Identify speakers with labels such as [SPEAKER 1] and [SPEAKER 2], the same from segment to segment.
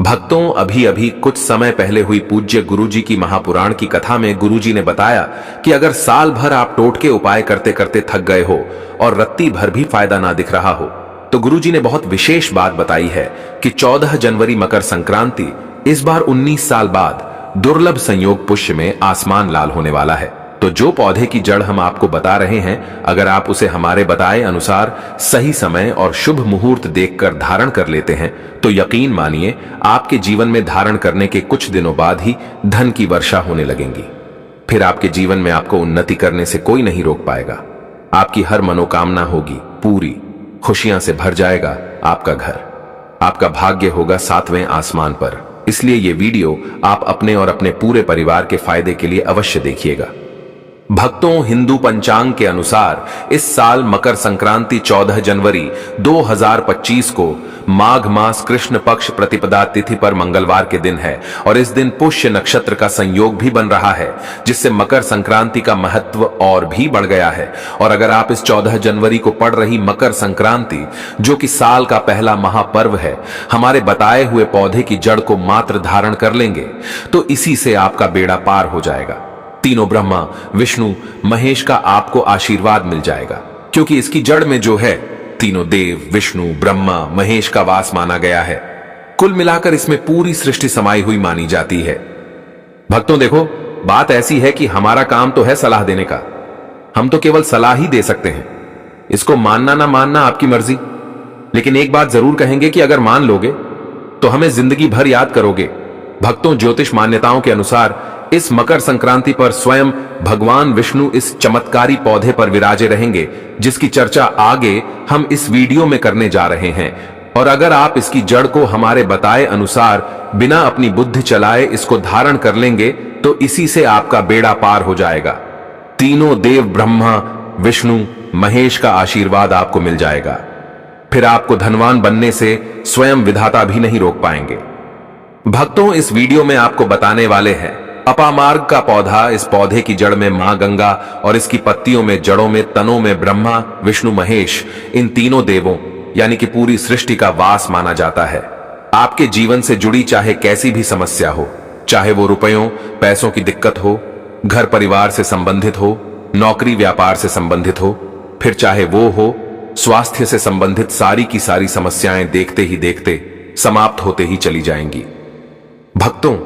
[SPEAKER 1] भक्तों, अभी अभी कुछ समय पहले हुई पूज्य गुरुजी की महापुराण की कथा में गुरुजी ने बताया कि अगर साल भर आप टोटके उपाय करते करते थक गए हो और रत्ती भर भी फायदा ना दिख रहा हो, तो गुरुजी ने बहुत विशेष बात बताई है कि 14 जनवरी मकर संक्रांति इस बार 19 साल बाद दुर्लभ संयोग पुष्य में आसमान लाल होने वाला है। तो जो पौधे की जड़ हम आपको बता रहे हैं, अगर आप उसे हमारे बताए अनुसार सही समय और शुभ मुहूर्त देखकर धारण कर लेते हैं, तो यकीन मानिए आपके जीवन में धारण करने के कुछ दिनों बाद ही धन की वर्षा होने लगेंगी। फिर आपके जीवन में आपको उन्नति करने से कोई नहीं रोक पाएगा। आपकी हर मनोकामना होगी पूरी, खुशियां से भर जाएगा आपका घर, आपका भाग्य होगा 7वें आसमान पर। इसलिए ये वीडियो आप अपने और अपने पूरे परिवार के फायदे के लिए अवश्य देखिएगा। भक्तों, हिंदू पंचांग के अनुसार इस साल मकर संक्रांति 14 जनवरी 2025 को माघ मास कृष्ण पक्ष प्रतिपदा तिथि पर मंगलवार के दिन है और इस दिन पुष्य नक्षत्र का संयोग भी बन रहा है, जिससे मकर संक्रांति का महत्व और भी बढ़ गया है। और अगर आप इस 14 जनवरी को पड़ रही मकर संक्रांति, जो कि साल का पहला महापर्व है, हमारे बताए हुए पौधे की जड़ को मात्र धारण कर लेंगे, तो इसी से आपका बेड़ा पार हो जाएगा। तीनों ब्रह्मा, विष्णु, महेश का आपको आशीर्वाद मिल जाएगा, क्योंकि इसकी जड़ में जो है तीनों देव, विष्णु, ब्रह्मा, महेश का वास माना गया है। कुल मिलाकर इसमें पूरी सृष्टि समाई हुई मानी जाती है। भक्तों देखो, बात ऐसी है कि हमारा काम तो है सलाह देने का, हम तो केवल सलाह ही दे सकते हैं। इसको मानना ना मानना आपकी मर्जी, लेकिन एक बात जरूर कहेंगे कि अगर मान लोगे तो हमें जिंदगी भर याद करोगे। भक्तों, ज्योतिष मान्यताओं के अनुसार इस मकर संक्रांति पर स्वयं भगवान विष्णु इस चमत्कारी पौधे पर विराजे रहेंगे, जिसकी चर्चा आगे हम इस वीडियो में करने जा रहे हैं। और अगर आप इसकी जड़ को हमारे बताए अनुसार बिना अपनी बुद्धि चलाए इसको धारण कर लेंगे, तो इसी से आपका बेड़ा पार हो जाएगा। तीनों देव, ब्रह्मा, विष्णु, महेश का आशीर्वाद आपको मिल जाएगा। फिर आपको धनवान बनने से स्वयं विधाता भी नहीं रोक पाएंगे। भक्तों, इस वीडियो में आपको बताने वाले हैं अपामार्ग का पौधा। इस पौधे की जड़ में मां गंगा और इसकी पत्तियों में, जड़ों में, तनों में ब्रह्मा, विष्णु, महेश, इन तीनों देवों यानी कि पूरी सृष्टि का वास माना जाता है। आपके जीवन से जुड़ी चाहे कैसी भी समस्या हो, चाहे वो रुपयों पैसों की दिक्कत हो, घर परिवार से संबंधित हो, नौकरी व्यापार से संबंधित हो, फिर चाहे वो हो स्वास्थ्य से संबंधित, सारी की सारी समस्याएं देखते ही देखते समाप्त होते ही चली जाएंगी। भक्तों,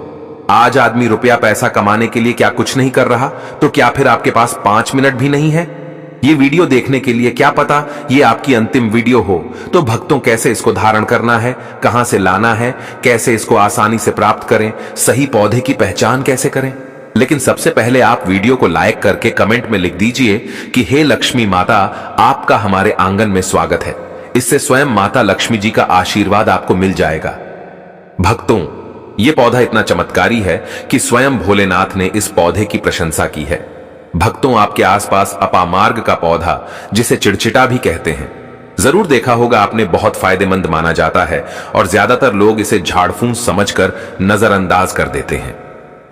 [SPEAKER 1] आज आदमी रुपया पैसा कमाने के लिए क्या कुछ नहीं कर रहा, तो क्या फिर आपके पास 5 मिनट भी नहीं है ये वीडियो देखने के लिए? क्या पता ये आपकी अंतिम वीडियो हो। तो भक्तों, कैसे इसको धारण करना है, कहां से लाना है, कैसे इसको आसानी से प्राप्त करें, सही पौधे की पहचान कैसे करें। लेकिन सबसे पहले आप वीडियो को लाइक करके कमेंट में लिख दीजिए कि हे लक्ष्मी माता, आपका हमारे आंगन में स्वागत है। इससे स्वयं माता लक्ष्मी जी का आशीर्वाद आपको मिल जाएगा। भक्तों, यह पौधा इतना चमत्कारी है कि स्वयं भोलेनाथ ने इस पौधे की प्रशंसा की है। भक्तों, आपके आसपास अपामार्ग का पौधा, जिसे चिड़चिटा भी कहते हैं, जरूर देखा होगा आपने, बहुत फायदेमंद माना जाता है और ज्यादातर लोग इसे झाड़फूस समझकर नजरअंदाज कर देते हैं।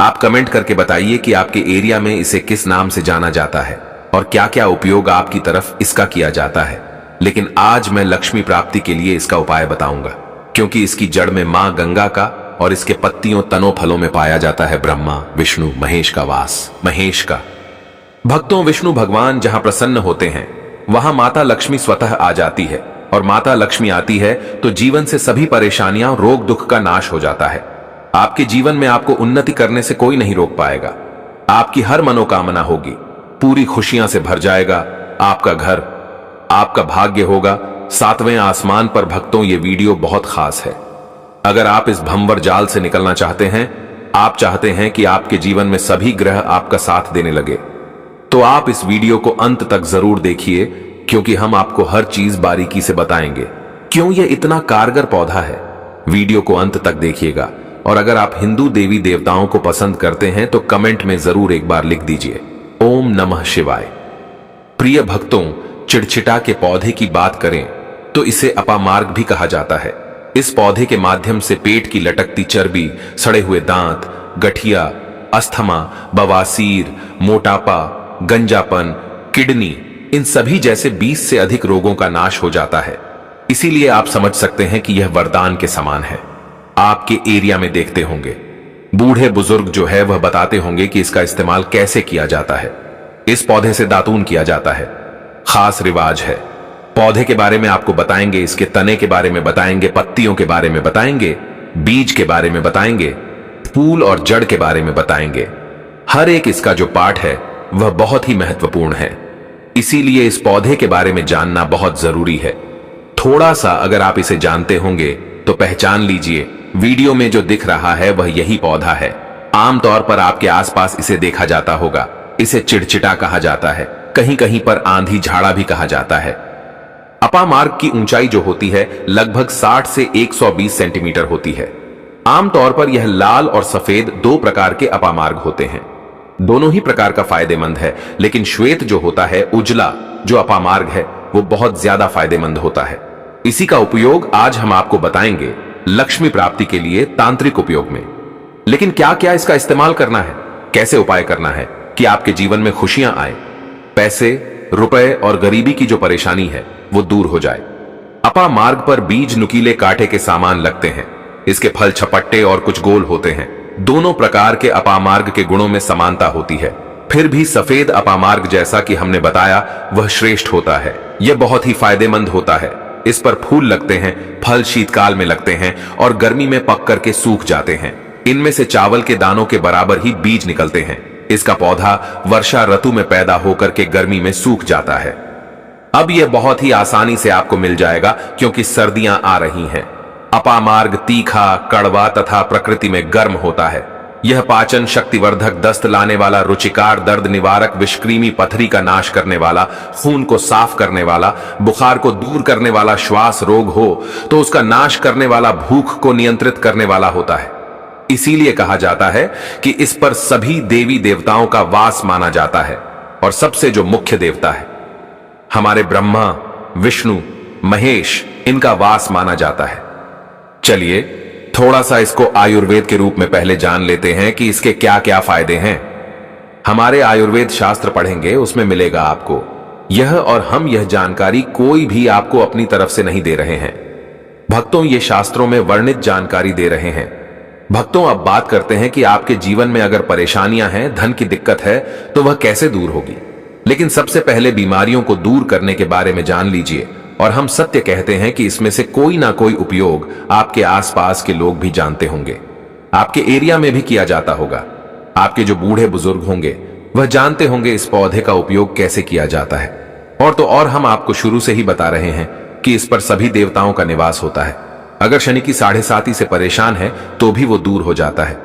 [SPEAKER 1] आप कमेंट करके बताइए कि आपके एरिया में इसे किस नाम से जाना जाता है और क्या क्या उपयोग आपकी तरफ इसका किया जाता है। लेकिन आज मैं लक्ष्मी प्राप्ति के लिए इसका उपाय बताऊंगा, क्योंकि इसकी जड़ में मां गंगा का और इसके पत्तियों, तनों, फलों में पाया जाता है ब्रह्मा, विष्णु, महेश का वास, महेश का। भक्तों, विष्णु भगवान जहां प्रसन्न होते हैं वहां माता लक्ष्मी स्वतः आ जाती है, और माता लक्ष्मी आती है तो जीवन से सभी परेशानियां, रोग दुख का नाश हो जाता है। आपके जीवन में आपको उन्नति करने से कोई नहीं रोक पाएगा। आपकी हर मनोकामना होगी पूरी, खुशियां से भर जाएगा आपका घर, आपका भाग्य होगा 7वें आसमान पर। भक्तों, ये वीडियो बहुत खास है। अगर आप इस भंवर जाल से निकलना चाहते हैं, आप चाहते हैं कि आपके जीवन में सभी ग्रह आपका साथ देने लगे, तो आप इस वीडियो को अंत तक जरूर देखिए, क्योंकि हम आपको हर चीज बारीकी से बताएंगे क्यों यह इतना कारगर पौधा है। वीडियो को अंत तक देखिएगा। और अगर आप हिंदू देवी देवताओं को पसंद करते हैं तो कमेंट में जरूर एक बार लिख दीजिए ओम नमः शिवाय। प्रिय भक्तों, चिड़चिटा के पौधे की बात करें तो इसे अपामार्ग भी कहा जाता है। इस पौधे के माध्यम से पेट की लटकती चर्बी, सड़े हुए दांत, गठिया, अस्थमा, बवासीर, मोटापा, गंजापन, किडनी, इन सभी जैसे 20 से अधिक रोगों का नाश हो जाता है। इसीलिए आप समझ सकते हैं कि यह वरदान के समान है। आपके एरिया में देखते होंगे। बूढ़े बुजुर्ग जो है वह बताते होंगे कि इसका इस्तेमाल कैसे किया जाता है। इस पौधे से दातून किया जाता है, खास रिवाज है। पौधे के बारे में आपको बताएंगे, इसके तने के बारे में बताएंगे, पत्तियों के बारे में बताएंगे, बीज के बारे में बताएंगे, फूल और जड़ के बारे में बताएंगे। हर एक इसका जो पार्ट है वह बहुत ही महत्वपूर्ण है, इसीलिए इस पौधे के बारे में जानना बहुत जरूरी है। थोड़ा सा अगर आप इसे जानते होंगे तो पहचान लीजिए, वीडियो में जो दिख रहा है वह यही पौधा है। आमतौर पर आपके आसपास इसे देखा जाता होगा। इसे चिड़चिटा कहा जाता है, कहीं कहीं पर आंधी झाड़ा भी कहा जाता है। अपामार्ग की ऊंचाई जो होती है लगभग 60 से 120 सेंटीमीटर होती है। आमतौर पर यह लाल और सफेद दो प्रकार के अपामार्ग होते हैं। दोनों ही प्रकार का फायदेमंद है, लेकिन श्वेत जो होता है, उजला जो अपामार्ग है, वो बहुत ज्यादा फायदेमंद होता है। इसी का उपयोग आज हम आपको बताएंगे लक्ष्मी प्राप्ति के लिए तांत्रिक उपयोग में। लेकिन क्या क्या इसका इस्तेमाल करना है, कैसे उपाय करना है कि आपके जीवन में खुशियां आए, पैसे, रुपए और गरीबी की जो परेशानी है वो दूर हो जाए। अपामार्ग पर बीज नुकीले कांटे के सामान लगते हैं। इसके फल छपट्टे और कुछ गोल होते हैं। दोनों प्रकार के अपामार्ग के गुणों में समानता होती है, फिर भी सफेद अपामार्ग जैसा कि हमने बताया वह श्रेष्ठ होता है। यह बहुत ही फायदेमंद होता है। इस पर फूल लगते हैं, फल शीतकाल में लगते हैं और गर्मी में पक करके सूख जाते हैं। इनमें से चावल के दानों के बराबर ही बीज निकलते हैं। इसका पौधा वर्षा ऋतु में पैदा होकर के गर्मी में सूख जाता है। अब यह बहुत ही आसानी से आपको मिल जाएगा क्योंकि सर्दियां आ रही हैं। अपामार्ग तीखा, कड़वा तथा प्रकृति में गर्म होता है। यह पाचन शक्तिवर्धक, दस्त लाने वाला, रुचिकार, दर्द निवारक, विषक्रीमी, पथरी का नाश करने वाला, खून को साफ करने वाला, बुखार को दूर करने वाला, श्वास रोग हो तो उसका नाश करने वाला, भूख को नियंत्रित करने वाला होता है। इसीलिए कहा जाता है कि इस पर सभी देवी देवताओं का वास माना जाता है और सबसे जो मुख्य देवता है हमारे ब्रह्मा, विष्णु, महेश, इनका वास माना जाता है। चलिए थोड़ा सा इसको आयुर्वेद के रूप में पहले जान लेते हैं कि इसके क्या क्या फायदे हैं। हमारे आयुर्वेद शास्त्र पढ़ेंगे, उसमें मिलेगा आपको यह, और हम यह जानकारी कोई भी आपको अपनी तरफ से नहीं दे रहे हैं। भक्तों, ये शास्त्रों में वर्णित जानकारी दे रहे हैं। भक्तों, अब बात करते हैं कि आपके जीवन में अगर परेशानियां हैं, धन की दिक्कत है तो वह कैसे दूर होगी। लेकिन सबसे पहले बीमारियों को दूर करने के बारे में जान लीजिए, और हम सत्य कहते हैं कि इसमें से कोई ना कोई उपयोग आपके आसपास के लोग भी जानते होंगे, आपके एरिया में भी किया जाता होगा। आपके जो बूढ़े बुजुर्ग होंगे वह जानते होंगे इस पौधे का उपयोग कैसे किया जाता है। और तो और हम आपको शुरू से ही बता रहे हैं कि इस पर सभी देवताओं का निवास होता है। अगर शनि की 7.5 से परेशान है तो भी वो दूर हो जाता है।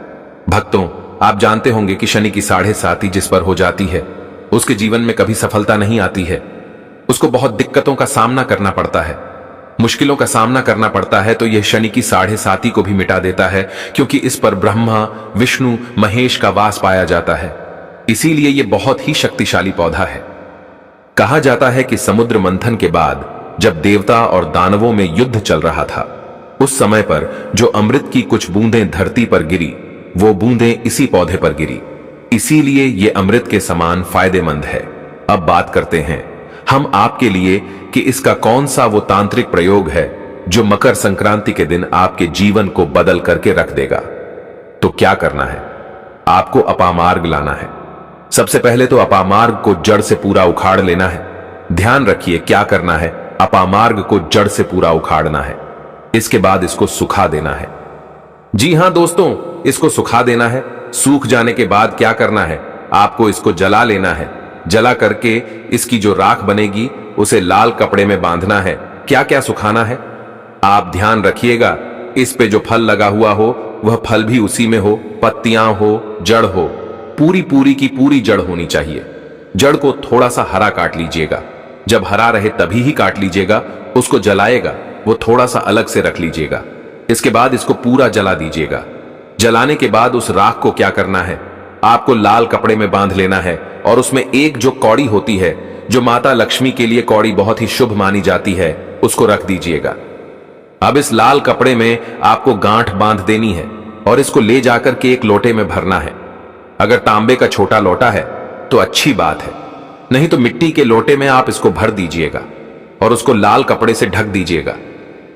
[SPEAKER 1] भक्तों, आप जानते होंगे कि शनि की 7.5 जिस पर हो जाती है उसके जीवन में कभी सफलता नहीं आती है। उसको बहुत दिक्कतों का सामना करना पड़ता है, मुश्किलों का सामना करना पड़ता है। तो यह शनि की 7.5 को भी मिटा देता है, क्योंकि इस पर ब्रह्मा, विष्णु, महेश का वास पाया जाता है। इसीलिए यह बहुत ही शक्तिशाली पौधा है। कहा जाता है कि समुद्र मंथन के बाद जब देवता और दानवों में युद्ध चल रहा था, उस समय पर जो अमृत की कुछ बूंदें धरती पर गिरी, वो बूंदें इसी पौधे पर गिरी। इसीलिए ये अमृत के समान फायदेमंद है। अब बात करते हैं हम आपके लिए कि इसका कौन सा वो तांत्रिक प्रयोग है जो मकर संक्रांति के दिन आपके जीवन को बदल करके रख देगा। तो क्या करना है, आपको अपामार्ग लाना है। सबसे पहले तो अपामार्ग को जड़ से पूरा उखाड़ लेना है। ध्यान रखिए क्या करना है, अपामार्ग को जड़ से पूरा उखाड़ना है। इसके बाद इसको सुखा देना है। जी हां दोस्तों, इसको सुखा देना है। सूख जाने के बाद क्या करना है, आपको इसको जला लेना है। जला करके इसकी जो राख बनेगी उसे लाल कपड़े में बांधना है। क्या क्या सुखाना है, आप ध्यान रखिएगा। इस पे जो फल लगा हुआ हो वह फल भी उसी में हो, पत्तियां हो, जड़ हो, पूरी की पूरी जड़ होनी चाहिए। जड़ को थोड़ा सा हरा काट लीजिएगा, जब हरा रहे तभी ही काट लीजिएगा। उसको जलाएगा वो थोड़ा सा अलग से रख लीजिएगा। इसके बाद इसको पूरा जला दीजिएगा। जलाने के बाद उस राख को क्या करना है, आपको लाल कपड़े में बांध लेना है और उसमें एक जो कौड़ी होती है, जो माता लक्ष्मी के लिए कौड़ी बहुत ही शुभ मानी जाती है, उसको रख दीजिएगा। अब इस लाल कपड़े में आपको गांठ बांध देनी है और इसको ले जाकर के एक लोटे में भरना है। अगर तांबे का छोटा लोटा है तो अच्छी बात है, नहीं तो मिट्टी के लोटे में आप इसको भर दीजिएगा और उसको लाल कपड़े से ढक दीजिएगा।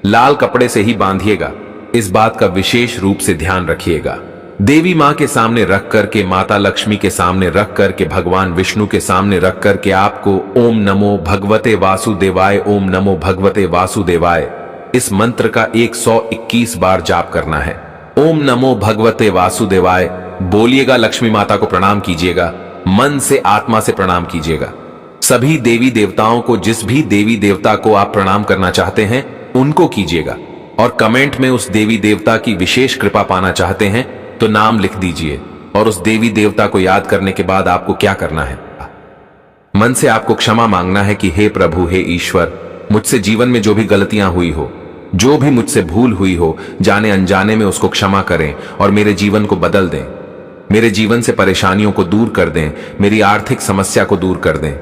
[SPEAKER 1] लाल कपड़े से ही बांधिएगा। इस बात का विशेष रूप से ध्यान रखिएगा। देवी मां के सामने रख करके, माता लक्ष्मी के सामने रख करके, भगवान विष्णु के सामने रख करके आपको ओम नमो भगवते वासुदेवाय, ओम नमो भगवते वासुदेवाय इस मंत्र का 121 बार जाप करना है। ओम नमो भगवते वासुदेवाय बोलिएगा, लक्ष्मी माता को प्रणाम कीजिएगा, मन से आत्मा से प्रणाम कीजिएगा। सभी देवी देवताओं को, जिस भी देवी देवता को आप प्रणाम करना चाहते हैं उनको कीजिएगा, और कमेंट में उस देवी देवता की विशेष कृपा पाना चाहते हैं तो नाम लिख दीजिए। और उस देवी देवता को याद करने के बाद आपको क्या करना है, मन से आपको क्षमा मांगना है कि हे प्रभु, हे ईश्वर, मुझसे जीवन में जो भी गलतियां हुई हो, जो भी मुझसे भूल हुई हो, जाने अनजाने में उसको क्षमा करें और मेरे जीवन को बदल दें। मेरे जीवन से परेशानियों को दूर कर दें, मेरी आर्थिक समस्या को दूर कर दें।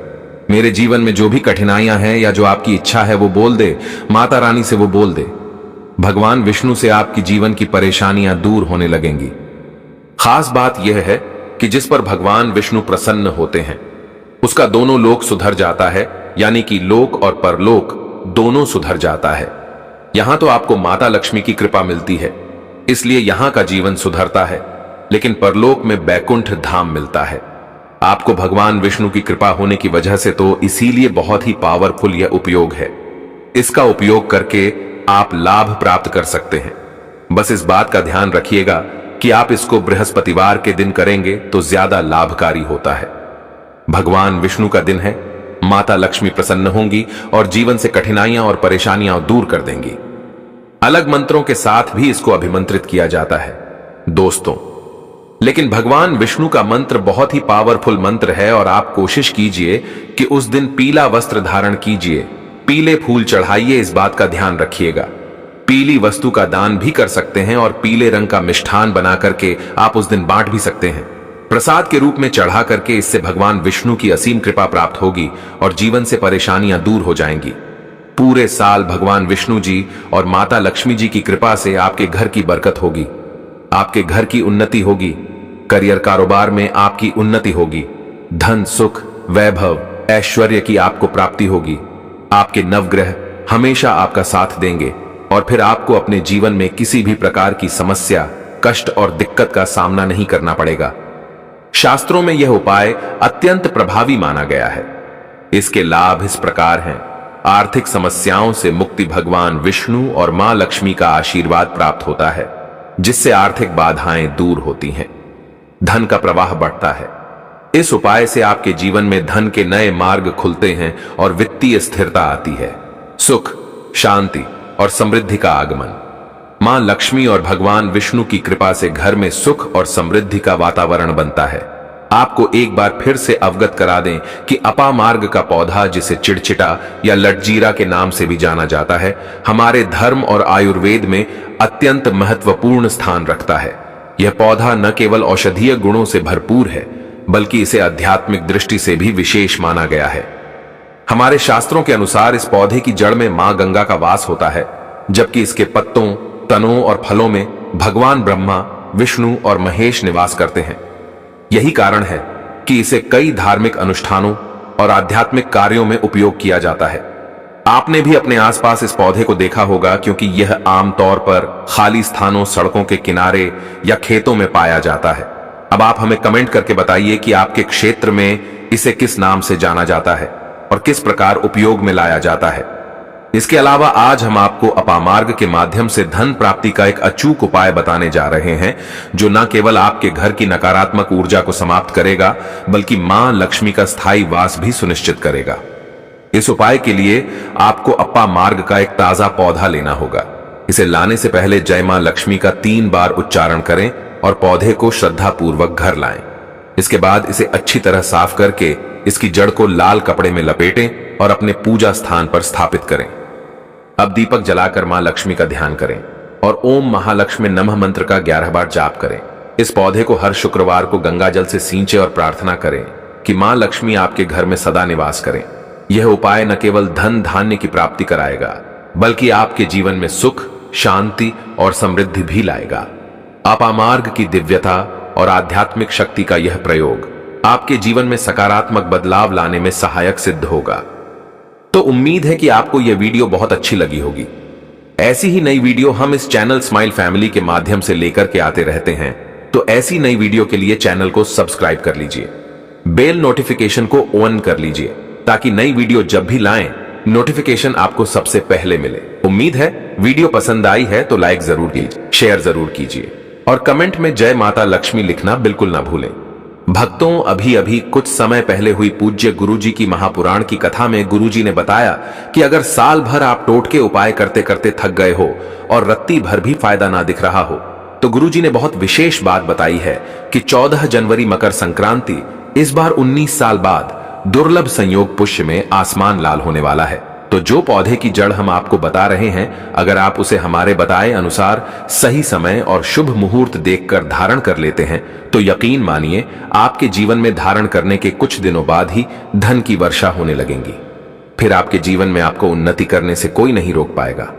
[SPEAKER 1] मेरे जीवन में जो भी कठिनाइयां हैं या जो आपकी इच्छा है वो बोल दे, माता रानी से वो बोल दे। भगवान विष्णु से आपकी जीवन की परेशानियां दूर होने लगेंगी। खास बात यह है कि जिस पर भगवान विष्णु प्रसन्न होते हैं उसका दोनों लोक सुधर जाता है, यानी कि लोक और परलोक दोनों सुधर जाता है। यहां तो आपको माता लक्ष्मी की कृपा मिलती है, इसलिए यहां का जीवन सुधरता है, लेकिन परलोक में बैकुंठ धाम मिलता है। आपको भगवान विष्णु की कृपा होने की वजह से तो इसीलिए बहुत ही पावरफुल यह उपयोग है। इसका उपयोग करके आप लाभ प्राप्त कर सकते हैं। बस इस बात का ध्यान रखिएगा कि आप इसको बृहस्पतिवार के दिन करेंगे तो ज्यादा लाभकारी होता है। भगवान विष्णु का दिन है, माता लक्ष्मी प्रसन्न होंगी और जीवन से कठिनाइयां और परेशानियां दूर कर देंगी। अलग मंत्रों के साथ भी इसको अभिमंत्रित किया जाता है दोस्तों, लेकिन भगवान विष्णु का मंत्र बहुत ही पावरफुल मंत्र है और आप कोशिश कीजिए कि उस दिन पीला वस्त्र धारण कीजिए, पीले फूल चढ़ाइए, इस बात का ध्यान रखिएगा। पीली वस्तु का दान भी कर सकते हैं और पीले रंग का मिष्ठान बना करके आप उस दिन बांट भी सकते हैं, प्रसाद के रूप में चढ़ा करके। इससे भगवान विष्णु की असीम कृपा प्राप्त होगी और जीवन से परेशानियां दूर हो जाएंगी। पूरे साल भगवान विष्णु जी और माता लक्ष्मी जी की कृपा से आपके घर की बरकत होगी, आपके घर की उन्नति होगी, करियर कारोबार में आपकी उन्नति होगी, धन सुख वैभव ऐश्वर्य की आपको प्राप्ति होगी। आपके नवग्रह हमेशा आपका साथ देंगे और फिर आपको अपने जीवन में किसी भी प्रकार की समस्या, कष्ट और दिक्कत का सामना नहीं करना पड़ेगा। शास्त्रों में यह उपाय अत्यंत प्रभावी माना गया है। इसके लाभ इस प्रकार हैं। आर्थिक समस्याओं से मुक्ति भगवान विष्णु और मां लक्ष्मी का आशीर्वाद प्राप्त होता है, जिससे आर्थिक बाधाएं दूर होती हैं, धन का प्रवाह बढ़ता है। इस उपाय से आपके जीवन में धन के नए मार्ग खुलते हैं और वित्तीय स्थिरता आती है, सुख शांति और समृद्धि का आगमन। मां लक्ष्मी और भगवान विष्णु की कृपा से घर में सुख और समृद्धि का वातावरण बनता है। आपको एक बार फिर से अवगत करा दें कि अपामार्ग का पौधा, जिसे चिड़चिटा या लटजीरा के नाम से भी जाना जाता है, हमारे धर्म और आयुर्वेद में अत्यंत महत्वपूर्ण स्थान रखता है। यह पौधा न केवल औषधीय गुणों से भरपूर है, बल्कि इसे आध्यात्मिक दृष्टि से भी विशेष माना गया है। हमारे शास्त्रों के अनुसार इस पौधे की जड़ में मां गंगा का वास होता है, जबकि इसके पत्तों, तनों और फलों में भगवान ब्रह्मा, विष्णु और महेश निवास करते हैं। यही कारण है कि इसे कई धार्मिक अनुष्ठानों और आध्यात्मिक कार्यों में उपयोग किया जाता है। आपने भी अपने आसपास इस पौधे को देखा होगा, क्योंकि यह आमतौर पर खाली स्थानों, सड़कों के किनारे या खेतों में पाया जाता है। अब आप हमें कमेंट करके बताइए कि आपके क्षेत्र में इसे किस नाम से जाना जाता है और किस प्रकार उपयोग में लाया जाता है। इसके अलावा आज हम आपको अपामार्ग के माध्यम से धन प्राप्ति का एक अचूक उपाय बताने जा रहे हैं, जो न केवल आपके घर की नकारात्मक ऊर्जा को समाप्त करेगा, बल्कि मां लक्ष्मी का स्थायी वास भी सुनिश्चित करेगा। इस उपाय के लिए आपको अपामार्ग का एक ताजा पौधा लेना होगा। इसे लाने से पहले जय मां लक्ष्मी का 3 बार उच्चारण करें और पौधे को श्रद्धापूर्वक घर लाएं। इसके बाद इसे अच्छी तरह साफ करके इसकी जड़ को लाल कपड़े में लपेटें और अपने पूजा स्थान पर स्थापित करें। अब दीपक जलाकर मां लक्ष्मी का ध्यान करें और ओम महालक्ष्मी नमः मंत्र का 11 बार जाप करें। इस पौधे को हर शुक्रवार को गंगा जल से सींचे और प्रार्थना करें कि मां लक्ष्मी आपके घर में सदा निवास करें। यह उपाय न केवल धन धान्य की प्राप्ति कराएगा, बल्कि आपके जीवन में सुख, शांति और समृद्धि भी लाएगा। अपामार्ग की दिव्यता और आध्यात्मिक शक्ति का यह प्रयोग आपके जीवन में सकारात्मक बदलाव लाने में सहायक सिद्ध होगा। तो उम्मीद है कि आपको यह वीडियो बहुत अच्छी लगी होगी। ऐसी ही नई वीडियो हम इस चैनल स्माइल फैमिली के माध्यम से लेकर के आते रहते हैं, तो ऐसी नई वीडियो के लिए चैनल को सब्सक्राइब कर लीजिए, बेल नोटिफिकेशन को ऑन कर लीजिए ताकि नई वीडियो जब भी लाएं नोटिफिकेशन आपको सबसे पहले मिले। उम्मीद है वीडियो पसंद आई है तो लाइक जरूर कीजिए, शेयर जरूर कीजिए और कमेंट में जय माता लक्ष्मी लिखना बिल्कुल ना भूलें। भक्तों, अभी अभी कुछ समय पहले हुई पूज्य गुरुजी की महापुराण की कथा में गुरुजी ने बताया कि अगर साल भर आप टोटके उपाय करते करते थक गए हो और रत्ती भर भी फायदा ना दिख रहा हो, तो गुरुजी ने बहुत विशेष बात बताई है कि 14 जनवरी मकर संक्रांति इस बार 19 साल बाद दुर्लभ संयोग पुष्य में आसमान लाल होने वाला है। तो जो पौधे की जड़ हम आपको बता रहे हैं, अगर आप उसे हमारे बताए अनुसार सही समय और शुभ मुहूर्त देखकर धारण कर लेते हैं तो यकीन मानिए आपके जीवन में धारण करने के कुछ दिनों बाद ही धन की वर्षा होने लगेंगी। फिर आपके जीवन में आपको उन्नति करने से कोई नहीं रोक पाएगा।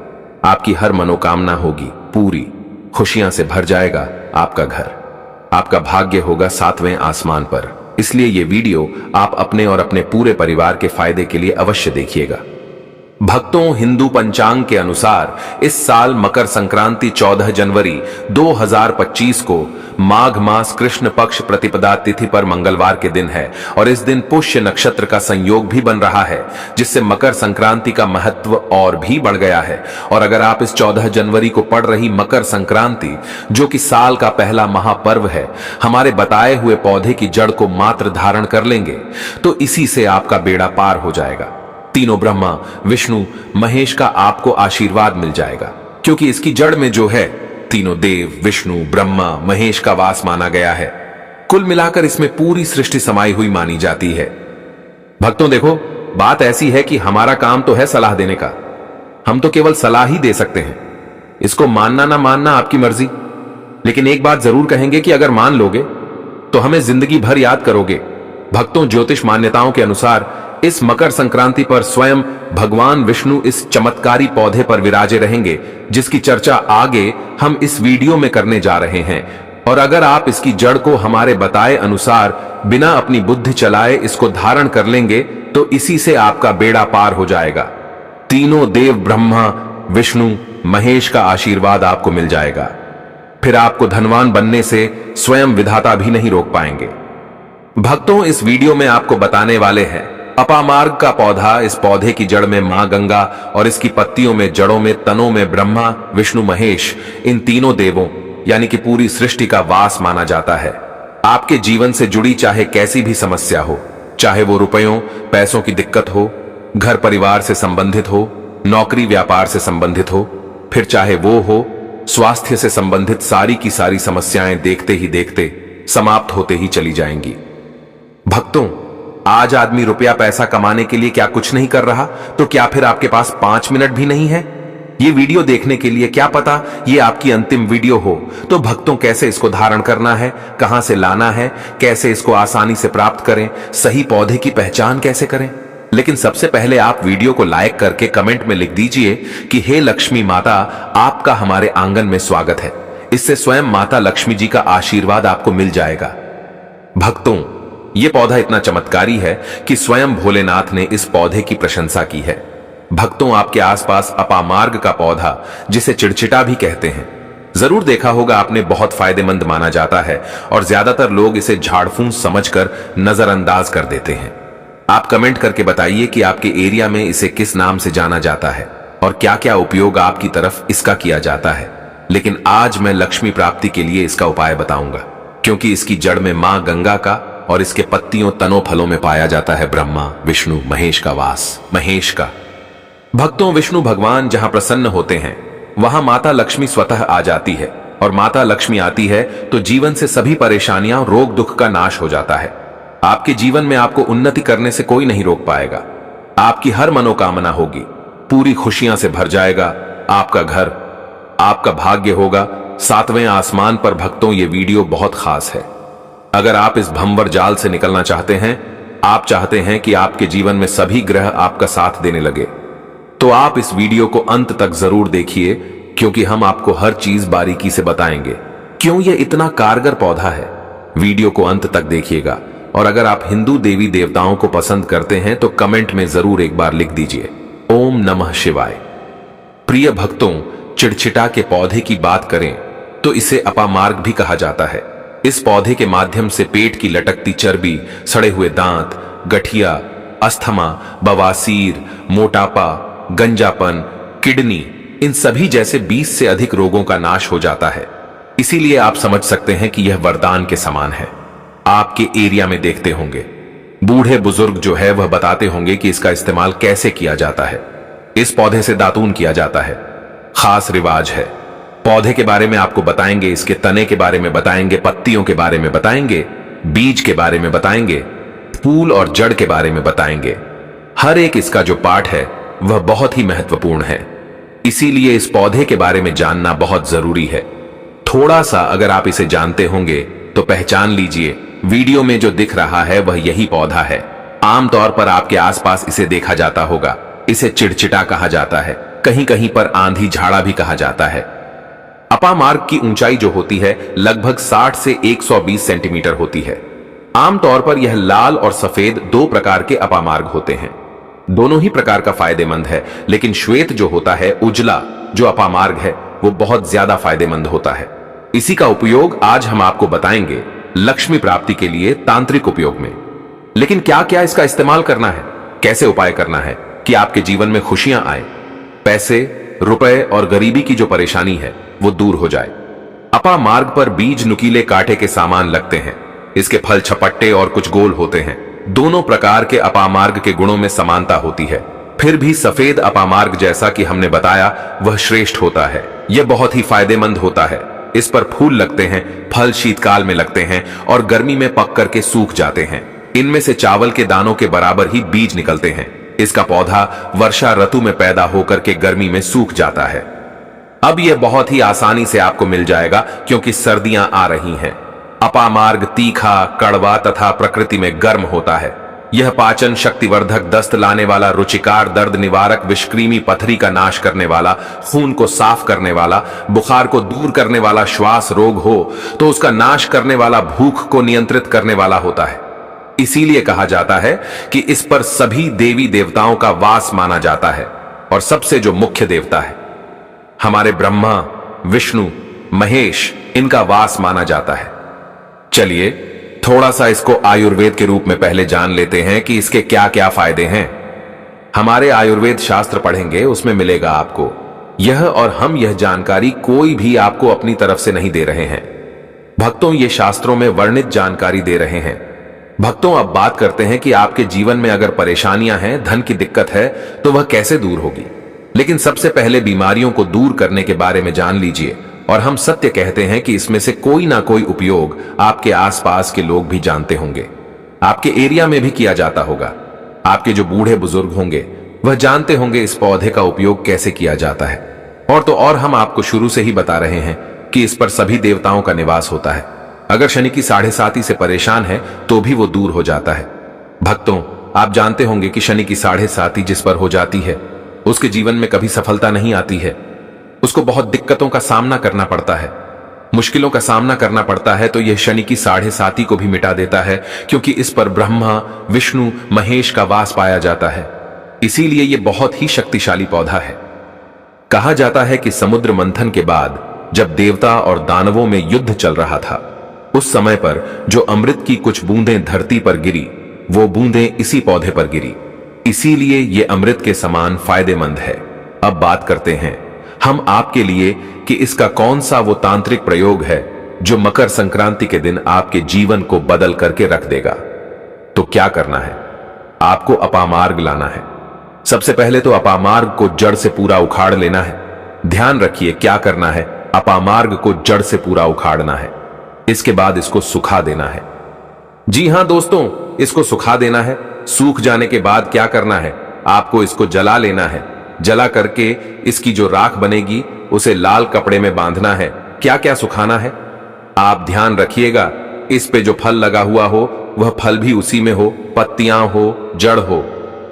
[SPEAKER 1] आपकी हर मनोकामना होगी पूरी, खुशियां से भर जाएगा आपका घर, आपका भाग्य होगा 7वें आसमान पर। इसलिए ये वीडियो आप अपने और अपने पूरे परिवार के फायदे के लिए अवश्य देखिएगा। भक्तों, हिंदू पंचांग के अनुसार इस साल मकर संक्रांति 14 जनवरी 2025 को माघ मास कृष्ण पक्ष प्रतिपदा तिथि पर मंगलवार के दिन है और इस दिन पुष्य नक्षत्र का संयोग भी बन रहा है, जिससे मकर संक्रांति का महत्व और भी बढ़ गया है। और अगर आप इस 14 जनवरी को पड़ रही मकर संक्रांति, जो कि साल का पहला महापर्व है, हमारे बताए हुए पौधे की जड़ को मात्र धारण कर लेंगे तो इसी से आपका बेड़ा पार हो जाएगा। तीनों ब्रह्मा विष्णु महेश का आपको आशीर्वाद मिल जाएगा, क्योंकि इसकी जड़ में जो है तीनों देव विष्णु ब्रह्मा महेश का वास माना गया है। कुल मिलाकर इसमें पूरी सृष्टि समाई हुई मानी जाती है। भक्तों देखो, बात ऐसी है कि हमारा काम तो है सलाह देने का, हम तो केवल सलाह ही दे सकते हैं। इसको मानना ना मानना आपकी मर्जी, लेकिन एक बात जरूर कहेंगे कि अगर मान लोगे तो हमें जिंदगी भर याद करोगे। भक्तों, ज्योतिष मान्यताओं के अनुसार इस मकर संक्रांति पर स्वयं भगवान विष्णु इस चमत्कारी पौधे पर विराजे रहेंगे, जिसकी चर्चा आगे हम इस वीडियो में करने जा रहे हैं। और अगर आप इसकी जड़ को हमारे बताए अनुसार बिना अपनी बुद्धि चलाए इसको धारण कर लेंगे तो इसी से आपका बेड़ा पार हो जाएगा। तीनों देव ब्रह्मा विष्णु महेश का आशीर्वाद आपको मिल जाएगा। फिर आपको धनवान बनने से स्वयं विधाता भी नहीं रोक पाएंगे। भक्तों, इस वीडियो में आपको बताने वाले हैं अपामार्ग का पौधा। इस पौधे की जड़ में मां गंगा और इसकी पत्तियों में, जड़ों में, तनों में ब्रह्मा विष्णु महेश, इन तीनों देवों यानी कि पूरी सृष्टि का वास माना जाता है। आपके जीवन से जुड़ी चाहे कैसी भी समस्या हो, चाहे वो रुपयों पैसों की दिक्कत हो, घर परिवार से संबंधित हो, नौकरी व्यापार से संबंधित हो, फिर चाहे वो हो स्वास्थ्य से संबंधित, सारी की सारी समस्याएं देखते ही देखते समाप्त होते ही चली जाएंगी। भक्तों, आज आदमी रुपया पैसा कमाने के लिए क्या कुछ नहीं कर रहा, तो क्या फिर आपके पास 5 मिनट भी नहीं है ये वीडियो देखने के लिए? क्या पता ये आपकी अंतिम वीडियो हो। तो भक्तों, कैसे इसको धारण करना है, कहां से लाना है, कैसे इसको आसानी से प्राप्त करें, सही पौधे की पहचान कैसे करें। लेकिन सबसे पहले आप वीडियो को लाइक करके कमेंट में लिख दीजिए कि हे लक्ष्मी माता, आपका हमारे आंगन में स्वागत है। इससे स्वयं माता लक्ष्मी जी का आशीर्वाद आपको मिल जाएगा। भक्तों, यह पौधा इतना चमत्कारी है कि स्वयं भोलेनाथ ने इस पौधे की प्रशंसा की है। भक्तों, आपके आसपास अपामार्ग का पौधा, जिसे चिड़चिटा भी कहते हैं, जरूर देखा होगा आपने, बहुत फायदेमंद माना जाता है और ज्यादातर लोग इसे झाड़फूस समझकर नजरअंदाज कर देते हैं। आप कमेंट करके बताइए कि आपके एरिया में इसे किस नाम से जाना जाता है और क्या क्या उपयोग आपकी तरफ इसका किया जाता है। लेकिन आज मैं लक्ष्मी प्राप्ति के लिए इसका उपाय बताऊंगा, क्योंकि इसकी जड़ में मां गंगा का और इसके पत्तियों तनों फलों में पाया जाता है ब्रह्मा विष्णु महेश का वास। महेश का भक्तों, विष्णु भगवान जहां प्रसन्न होते हैं वहां माता लक्ष्मी स्वतः आ जाती है, और माता लक्ष्मी आती है तो जीवन से सभी परेशानियां रोग दुख का नाश हो जाता है। आपके जीवन में आपको उन्नति करने से कोई नहीं रोक पाएगा। आपकी हर मनोकामना होगी, पूरी खुशियां से भर जाएगा आपका घर, आपका भाग्य होगा 7वें आसमान पर। भक्तों, ये वीडियो बहुत खास है। अगर आप इस भंवर जाल से निकलना चाहते हैं, आप चाहते हैं कि आपके जीवन में सभी ग्रह आपका साथ देने लगे, तो आप इस वीडियो को अंत तक जरूर देखिए, क्योंकि हम आपको हर चीज बारीकी से बताएंगे क्यों यह इतना कारगर पौधा है। वीडियो को अंत तक देखिएगा। और अगर आप हिंदू देवी देवताओं को पसंद करते हैं तो कमेंट में जरूर एक बार लिख दीजिए ओम नमः शिवाय। प्रिय भक्तों, चिड़चिटा के पौधे की बात करें तो इसे अपामार्ग भी कहा जाता है। इस पौधे के माध्यम से पेट की लटकती चर्बी, सड़े हुए दांत, गठिया, अस्थमा, बवासीर, मोटापा, गंजापन, किडनी, इन सभी जैसे 20 से अधिक रोगों का नाश हो जाता है। इसीलिए आप समझ सकते हैं कि यह वरदान के समान है। आपके एरिया में देखते होंगे बूढ़े बुजुर्ग जो है वह बताते होंगे कि इसका इस्तेमाल कैसे किया जाता है। इस पौधे से दातून किया जाता है, खास रिवाज है। पौधे के बारे में आपको बताएंगे, इसके तने के बारे में बताएंगे, पत्तियों के बारे में बताएंगे, बीज के बारे में बताएंगे, फूल और जड़ के बारे में बताएंगे। हर एक इसका जो पार्ट है वह बहुत ही महत्वपूर्ण है। इसीलिए इस पौधे के बारे में जानना बहुत जरूरी है। थोड़ा सा अगर आप इसे जानते होंगे तो पहचान लीजिए, वीडियो में जो दिख रहा है वह यही पौधा है। आमतौर पर आपके आसपास इसे देखा जाता होगा। इसे चिड़चिटा कहा जाता है, कहीं कहीं पर आंधी झाड़ा भी कहा जाता है। अपामार्ग की ऊंचाई जो होती है लगभग 60 से 120 सेंटीमीटर होती है। आमतौर पर यह लाल और सफेद दो प्रकार के अपामार्ग होते हैं। दोनों ही प्रकार का फायदेमंद है, लेकिन श्वेत जो होता है, उजला जो अपामार्ग है, वो बहुत ज्यादा फायदेमंद होता है। इसी का उपयोग आज हम आपको बताएंगे लक्ष्मी प्राप्ति के लिए तांत्रिक उपयोग में। लेकिन क्या क्या इसका इस्तेमाल करना है, कैसे उपाय करना है कि आपके जीवन में खुशियां आए, पैसे, रुपए और गरीबी की जो परेशानी है वो दूर हो जाए। अपामार्ग पर बीज नुकीले कांटे के सामान लगते हैं। इसके फल छपट्टे और कुछ गोल होते हैं। दोनों प्रकार के अपामार्ग के गुणों में समानता होती है। फिर भी सफेद अपामार्ग जैसा कि हमने बताया वह श्रेष्ठ होता है। यह बहुत ही फायदेमंद होता है। इस पर फूल लगते हैं, फल शीतकाल में लगते हैं और गर्मी में पक करके सूख जाते हैं। इनमें से चावल के दानों के बराबर ही बीज निकलते हैं। इसका पौधा वर्षा ऋतु में पैदा होकर के गर्मी में सूख जाता है। अब यह बहुत ही आसानी से आपको मिल जाएगा क्योंकि सर्दियां आ रही हैं। अपामार्ग तीखा, कड़वा तथा प्रकृति में गर्म होता है। यह पाचन शक्तिवर्धक, दस्त लाने वाला, रुचिकार, दर्द निवारक, विषक्रीमी पथरी का नाश करने वाला, खून को साफ करने वाला, बुखार को दूर करने वाला, श्वास रोग हो तो उसका नाश करने वाला, भूख को नियंत्रित करने वाला होता है। इसीलिए कहा जाता है कि इस पर सभी देवी देवताओं का वास माना जाता है। और सबसे जो मुख्य देवता है हमारे ब्रह्मा, विष्णु, महेश, इनका वास माना जाता है। चलिए थोड़ा सा इसको आयुर्वेद के रूप में पहले जान लेते हैं कि इसके क्या क्या फायदे हैं। हमारे आयुर्वेद शास्त्र पढ़ेंगे, उसमें मिलेगा आपको यह, और हम यह जानकारी कोई भी आपको अपनी तरफ से नहीं दे रहे हैं भक्तों, ये शास्त्रों में वर्णित जानकारी दे रहे हैं। भक्तों, अब बात करते हैं कि आपके जीवन में अगर परेशानियां हैं, धन की दिक्कत है तो वह कैसे दूर होगी। लेकिन सबसे पहले बीमारियों को दूर करने के बारे में जान लीजिए। और हम सत्य कहते हैं कि इसमें से कोई ना कोई उपयोग आपके आसपास के लोग भी जानते होंगे, आपके एरिया में भी किया जाता होगा। आपके जो बूढ़े बुजुर्ग होंगे वह जानते होंगे इस पौधे का उपयोग कैसे किया जाता है। और तो और हम आपको शुरू से ही बता रहे हैं कि इस पर सभी देवताओं का निवास होता है। अगर शनि की 7.5 से परेशान है तो भी वो दूर हो जाता है। भक्तों, आप जानते होंगे कि शनि की 7.5 जिस पर हो जाती है उसके जीवन में कभी सफलता नहीं आती है। उसको बहुत दिक्कतों का सामना करना पड़ता है, मुश्किलों का सामना करना पड़ता है। तो यह शनि की 7.5 को भी मिटा देता है, क्योंकि इस पर ब्रह्मा, विष्णु, महेश का वास पाया जाता है। इसीलिए यह बहुत ही शक्तिशाली पौधा है। कहा जाता है कि समुद्र मंथन के बाद जब देवता और दानवों में युद्ध चल रहा था, उस समय पर जो अमृत की कुछ बूंदें धरती पर गिरी, वो बूंदें इसी पौधे पर गिरी। इसीलिए ये अमृत के समान फायदेमंद है। अब बात करते हैं हम आपके लिए कि इसका कौन सा वो तांत्रिक प्रयोग है जो मकर संक्रांति के दिन आपके जीवन को बदल करके रख देगा। तो क्या करना है, आपको अपामार्ग लाना है। सबसे पहले तो अपामार्ग को जड़ से पूरा उखाड़ लेना है। ध्यान रखिए क्या करना है, अपामार्ग को जड़ से पूरा उखाड़ना है। इसके बाद इसको सुखा देना है। जी हां दोस्तों, इसको सुखा देना है। सूख जाने के बाद क्या करना है, आपको इसको जला लेना है। जला करके इसकी जो राख बनेगी उसे लाल कपड़े में बांधना है। क्या क्या सुखाना है, आप ध्यान रखिएगा। इस पे जो फल लगा हुआ हो वह फल भी उसी में हो, पत्तियां हो, जड़ हो,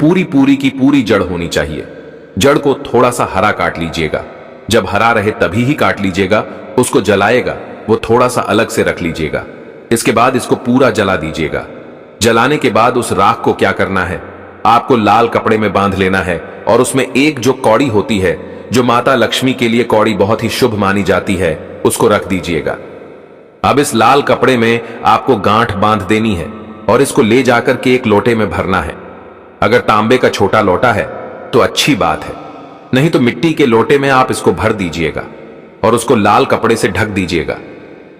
[SPEAKER 1] पूरी की पूरी जड़ होनी चाहिए। जड़ को थोड़ा सा हरा काट लीजिएगा, जब हरा रहे तभी ही काट लीजिएगा। उसको जलाएगा वो थोड़ा सा अलग से रख लीजिएगा। इसके बाद इसको पूरा जला दीजिएगा। जलाने के बाद उस राख को क्या करना है, आपको लाल कपड़े में बांध लेना है और उसमें एक जो कौड़ी होती है जो माता लक्ष्मी के लिए कौड़ी बहुत ही शुभ मानी जाती है, उसको रख दीजिएगा। अब इस लाल कपड़े में आपको गांठ बांध देनी है और इसको ले जाकर के एक लोटे में भरना है। अगर तांबे का छोटा लोटा है तो अच्छी बात है, नहीं तो मिट्टी के लोटे में आप इसको भर दीजिएगा और उसको लाल कपड़े से ढक दीजिएगा।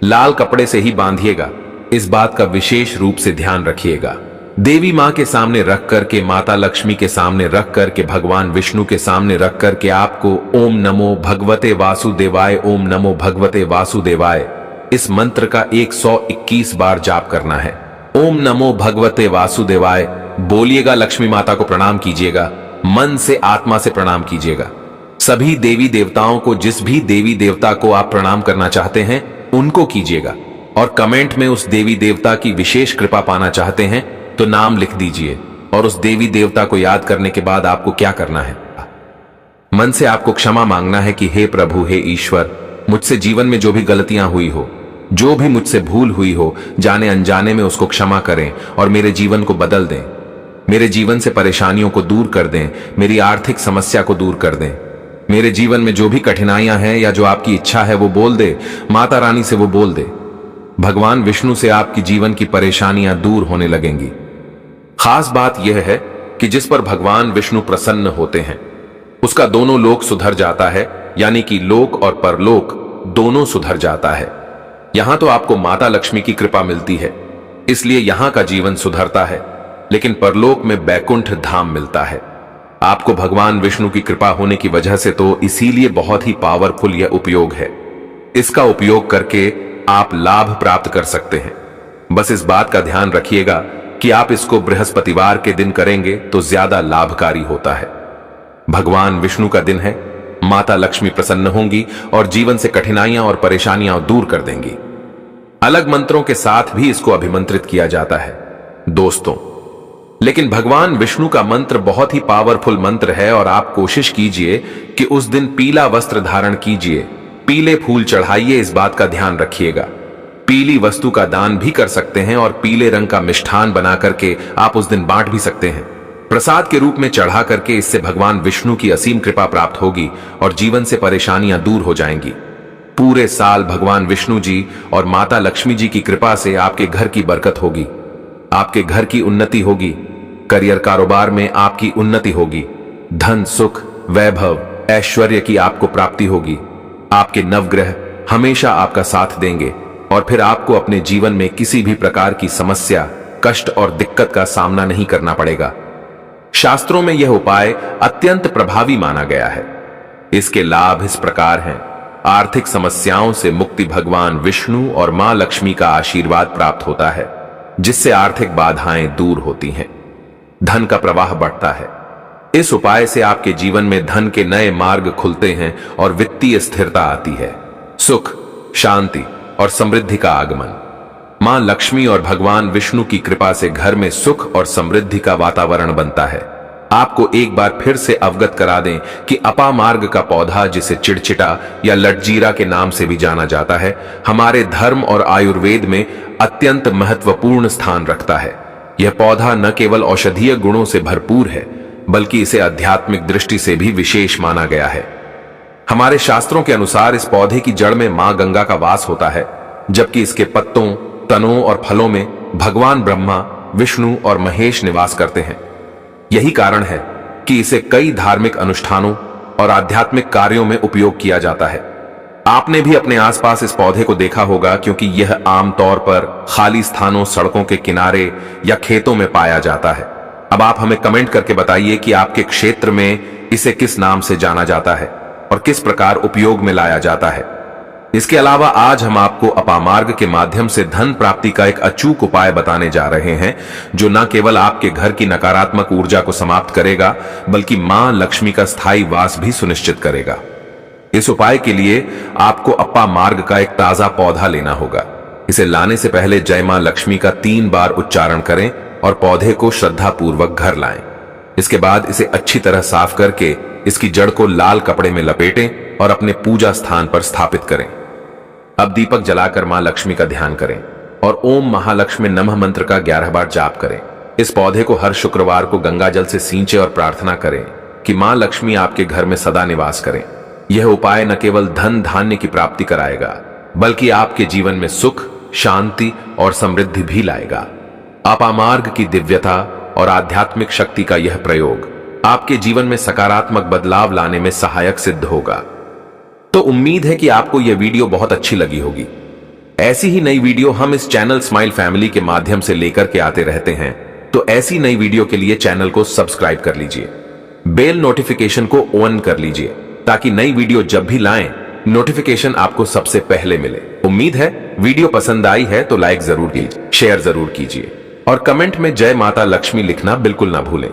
[SPEAKER 1] लाल कपड़े से ही बांधिएगा, इस बात का विशेष रूप से ध्यान रखिएगा। देवी मां के सामने रख करके, माता लक्ष्मी के सामने रख करके, भगवान विष्णु के सामने रख करके आपको ओम नमो भगवते वासुदेवाय, ओम नमो भगवते वासुदेवाय इस मंत्र का 121 बार जाप करना है। ओम नमो भगवते वासुदेवाय बोलिएगा, लक्ष्मी माता को प्रणाम कीजिएगा, मन से आत्मा से प्रणाम कीजिएगा। सभी देवी देवताओं को, जिस भी देवी देवता को आप प्रणाम करना चाहते हैं उनको कीजिएगा और कमेंट में उस देवी देवता की विशेष कृपा पाना चाहते हैं तो नाम लिख दीजिए। और उस देवी देवता को याद करने के बाद आपको क्या करना है, मन से आपको क्षमा मांगना है कि हे प्रभु, हे ईश्वर, मुझसे जीवन में जो भी गलतियां हुई हो, जो भी मुझसे भूल हुई हो, जाने अनजाने में उसको क्षमा करें और मेरे जीवन को बदल दें। मेरे जीवन से परेशानियों को दूर कर दें, मेरी आर्थिक समस्या को दूर कर दें। मेरे जीवन में जो भी कठिनाइयां हैं या जो आपकी इच्छा है वो बोल दे, माता रानी से वो बोल दे। भगवान विष्णु से आपकी जीवन की परेशानियां दूर होने लगेंगी। खास बात यह है कि जिस पर भगवान विष्णु प्रसन्न होते हैं उसका दोनों लोक सुधर जाता है, यानी कि लोक और परलोक दोनों सुधर जाता है। यहां तो आपको माता लक्ष्मी की कृपा मिलती है, इसलिए यहां का जीवन सुधरता है, लेकिन परलोक में बैकुंठ धाम मिलता है। आपको भगवान विष्णु की कृपा होने की वजह से तो इसीलिए बहुत ही पावरफुल यह उपयोग है। इसका उपयोग करके आप लाभ प्राप्त कर सकते हैं। बस इस बात का ध्यान रखिएगा कि आप इसको बृहस्पतिवार के दिन करेंगे तो ज्यादा लाभकारी होता है। भगवान विष्णु का दिन है, माता लक्ष्मी प्रसन्न होंगी और जीवन से कठिनाइयां और परेशानियां दूर कर देंगी। अलग मंत्रों के साथ भी इसको अभिमंत्रित किया जाता है दोस्तों, लेकिन भगवान विष्णु का मंत्र बहुत ही पावरफुल मंत्र है और आप कोशिश कीजिए कि उस दिन पीला वस्त्र धारण कीजिए, पीले फूल चढ़ाइए, इस बात का ध्यान रखिएगा। पीली वस्तु का दान भी कर सकते हैं और पीले रंग का मिष्ठान बना करके आप उस दिन बांट भी सकते हैं, प्रसाद के रूप में चढ़ा करके। इससे भगवान विष्णु की असीम कृपा प्राप्त होगी और जीवन से परेशानियां दूर हो जाएंगी। पूरे साल भगवान विष्णु जी और माता लक्ष्मी जी की कृपा से आपके घर की बरकत होगी, आपके घर की उन्नति होगी, करियर कारोबार में आपकी उन्नति होगी, धन सुख वैभव ऐश्वर्य की आपको प्राप्ति होगी। आपके नवग्रह हमेशा आपका साथ देंगे और फिर आपको अपने जीवन में किसी भी प्रकार की समस्या, कष्ट और दिक्कत का सामना नहीं करना पड़ेगा। शास्त्रों में यह उपाय अत्यंत प्रभावी माना गया है। इसके लाभ इस प्रकार हैं। आर्थिक समस्याओं से मुक्ति भगवान विष्णु और मां लक्ष्मी का आशीर्वाद प्राप्त होता है, जिससे आर्थिक बाधाएं दूर होती हैं, धन का प्रवाह बढ़ता है। इस उपाय से आपके जीवन में धन के नए मार्ग खुलते हैं और वित्तीय स्थिरता आती है, सुख, शांति और समृद्धि का आगमन। मां लक्ष्मी और भगवान विष्णु की कृपा से घर में सुख और समृद्धि का वातावरण बनता है। आपको एक बार फिर से अवगत करा दें कि अपामार्ग का पौधा, जिसे चिड़चिटा या लटजीरा के नाम से भी जाना जाता है, हमारे धर्म और आयुर्वेद में अत्यंत महत्वपूर्ण स्थान रखता है। यह पौधा न केवल औषधीय गुणों से भरपूर है, बल्कि इसे आध्यात्मिक दृष्टि से भी विशेष माना गया है। हमारे शास्त्रों के अनुसार इस पौधे की जड़ में मां गंगा का वास होता है, जबकि इसके पत्तों, तनों और फलों में भगवान ब्रह्मा, विष्णु और महेश निवास करते हैं। यही कारण है कि इसे कई धार्मिक अनुष्ठानों और आध्यात्मिक कार्यों में उपयोग किया जाता है। आपने भी अपने आसपास इस पौधे को देखा होगा, क्योंकि यह आमतौर पर खाली स्थानों, सड़कों के किनारे या खेतों में पाया जाता है। अब आप हमें कमेंट करके बताइए कि आपके क्षेत्र में इसे किस नाम से जाना जाता है और किस प्रकार उपयोग में लाया जाता है। इसके अलावा आज हम आपको अपामार्ग के माध्यम से धन प्राप्ति का एक अचूक उपाय बताने जा रहे हैं, जो न केवल आपके घर की नकारात्मक ऊर्जा को समाप्त करेगा, बल्कि मां लक्ष्मी का स्थायी वास भी सुनिश्चित करेगा। इस उपाय के लिए आपको अपामार्ग का एक ताजा पौधा लेना होगा। इसे लाने से पहले जय मां लक्ष्मी का 3 बार उच्चारण करें और पौधे को श्रद्धापूर्वक घर लाएं। इसके बाद इसे अच्छी तरह साफ करके इसकी जड़ को लाल कपड़े में लपेटें और अपने पूजा स्थान पर स्थापित करें। अब दीपक जलाकर मां लक्ष्मी का ध्यान करें और ओम महालक्ष्मी नमः मंत्र का 11 बार जाप करें। इस पौधे को हर शुक्रवार को गंगा जल से सींचे और प्रार्थना करें कि मां लक्ष्मी आपके घर में सदा निवास करें। यह उपाय न केवल धन धान्य की प्राप्ति कराएगा, बल्कि आपके जीवन में सुख, शांति और समृद्धि भी लाएगा। अपामार्ग की दिव्यता और आध्यात्मिक शक्ति का यह प्रयोग आपके जीवन में सकारात्मक बदलाव लाने में सहायक सिद्ध होगा। तो उम्मीद है कि आपको यह वीडियो बहुत अच्छी लगी होगी। ऐसी ही नई वीडियो हम इस चैनल स्माइल फैमिली के माध्यम से लेकर के आते रहते हैं, तो ऐसी नई वीडियो के लिए चैनल को सब्सक्राइब कर लीजिए, बेल नोटिफिकेशन को ऑन कर लीजिए, ताकि नई वीडियो जब भी लाएं नोटिफिकेशन आपको सबसे पहले मिले। उम्मीद है वीडियो पसंद आई है तो लाइक जरूर कीजिए, शेयर जरूर कीजिए और कमेंट में जय माता लक्ष्मी लिखना बिल्कुल ना भूलें।